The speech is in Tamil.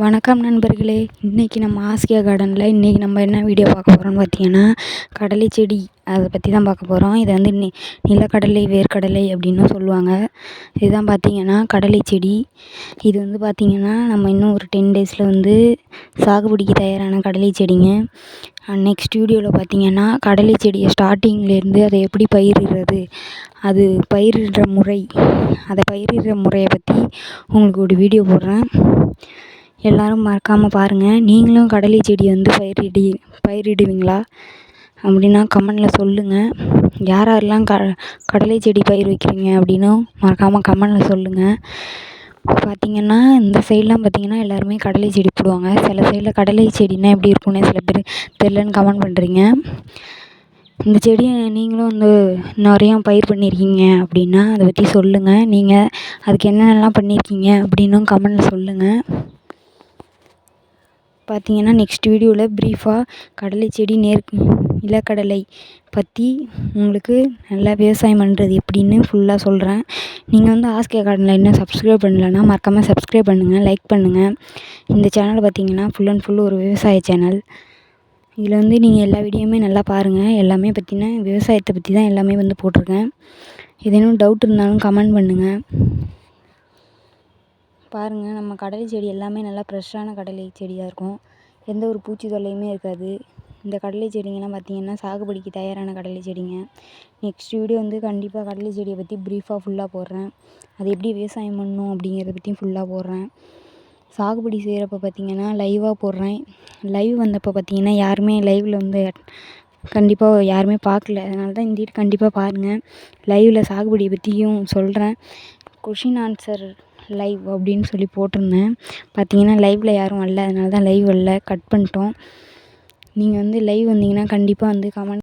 வணக்கம் நண்பர்களே. இன்றைக்கி நம்ம ஆசியா கார்டனில் இன்றைக்கி நம்ம என்ன வீடியோ பார்க்க போகிறோம்னு பார்த்தீங்கன்னா, கடலை செடி அதை பற்றி தான் பார்க்க போகிறோம். இதை வந்து நிலக்கடலை, வேர்க்கடலை அப்படின்னும் சொல்லுவாங்க. இதுதான் பார்த்திங்கன்னா கடலை செடி. இது வந்து பார்த்திங்கன்னா நம்ம இன்னும் ஒரு 10 டேஸில் வந்து சாகுபடிக்கு தயாரான கடலை செடிங்க. நெக்ஸ்ட் வீடியோவில் பார்த்திங்கன்னா கடலை செடியை ஸ்டார்டிங்லேருந்து அதை எப்படி பயிரிடுறது, அது பயிரிடுற முறையை பற்றி உங்களுக்கு ஒரு வீடியோ போடுறேன். எல்லோரும் மறக்காமல் பாருங்கள். நீங்களும் கடலை செடி வந்து பயிரிடுவீங்களா அப்படின்னா கமெண்டில் சொல்லுங்கள். யார் யாரெல்லாம் கடலை செடி பயிர் வைக்கிறீங்க அப்படின்னும் மறக்காமல் கமெண்டில் சொல்லுங்கள். பார்த்திங்கன்னா இந்த சைட்லாம் பார்த்திங்கன்னா எல்லாருமே கடலை செடி போடுவாங்க. சில சைடில் கடலை செடினா எப்படி இருக்கும்னே சில பேர் தெரிலன்னு கமெண்ட் பண்ணுறீங்க. இந்த செடியை நீங்களும் வந்து நிறையா பயிர் பண்ணியிருக்கீங்க அப்படின்னா அதை பற்றி சொல்லுங்கள். நீங்கள் அதுக்கு என்னென்னலாம் பண்ணியிருக்கீங்க அப்படின்னும் கமெண்டில் சொல்லுங்கள். பார்த்திங்கன்னா நெக்ஸ்ட் வீடியோவில் ப்ரீஃபாக கடலை செடி நிலக்கடலை பற்றி உங்களுக்கு நல்லா விவசாயம் பண்ணுறது எப்படின்னு ஃபுல்லாக சொல்கிறேன். நீங்கள் வந்து ஆஸ்கே கார்டனில் இன்னும் சப்ஸ்கிரைப் பண்ணலைன்னா மறக்காமல் சப்ஸ்கிரைப் பண்ணுங்கள், லைக் பண்ணுங்கள். இந்த சேனல் பார்த்திங்கன்னா ஃபுல் அண்ட் ஃபுல் ஒரு விவசாய சேனல். இதில் வந்து நீங்கள் எல்லா வீடியோவுமே நல்லா பாருங்கள். எல்லாமே பார்த்திங்கன்னா விவசாயத்தை பற்றி தான் எல்லாமே வந்து போட்டிருக்கேன். ஏதேனும் டவுட் இருந்தாலும் கமெண்ட் பண்ணுங்கள். பாருங்கள், நம்ம கடலை செடி எல்லாமே நல்லா ஃப்ரெஷ்ஷான கடலை செடியாக இருக்கும். எந்த ஒரு பூச்சி தொல்லையுமே இருக்காது. இந்த கடலை செடிங்கெல்லாம் பார்த்திங்கன்னா சாகுபடிக்கு தயாரான கடலை செடிங்க. நெக்ஸ்ட் வீடியோ வந்து கண்டிப்பாக கடலை செடியை பற்றி ப்ரீஃபாக ஃபுல்லாக போடுறேன். அது எப்படி விவசாயம் பண்ணணும் அப்படிங்கிறத பற்றியும் ஃபுல்லாக போடுறேன். சாகுபடி செய்கிறப்ப பார்த்திங்கன்னா லைவாக போடுறேன். லைவ் வந்தப்போ பார்த்திங்கன்னா யாருமே லைவில் வந்து கண்டிப்பாக யாருமே பார்க்கல. அதனால தான் இந்த வீடியோ கண்டிப்பாக பாருங்கள். லைவில் சாகுபடியை பற்றியும் சொல்கிறேன். கொஷின் ஆன்சர் லைவ் அப்படின்னு சொல்லி போட்டிருந்தேன். பார்த்திங்கன்னா லைவில் யாரும் வரல. அதனால தான் லைவ் வரல, கட் பண்ணிட்டோம். நீங்கள் வந்து லைவ் வந்தீங்கன்னா கண்டிப்பாக வந்து கமெண்ட்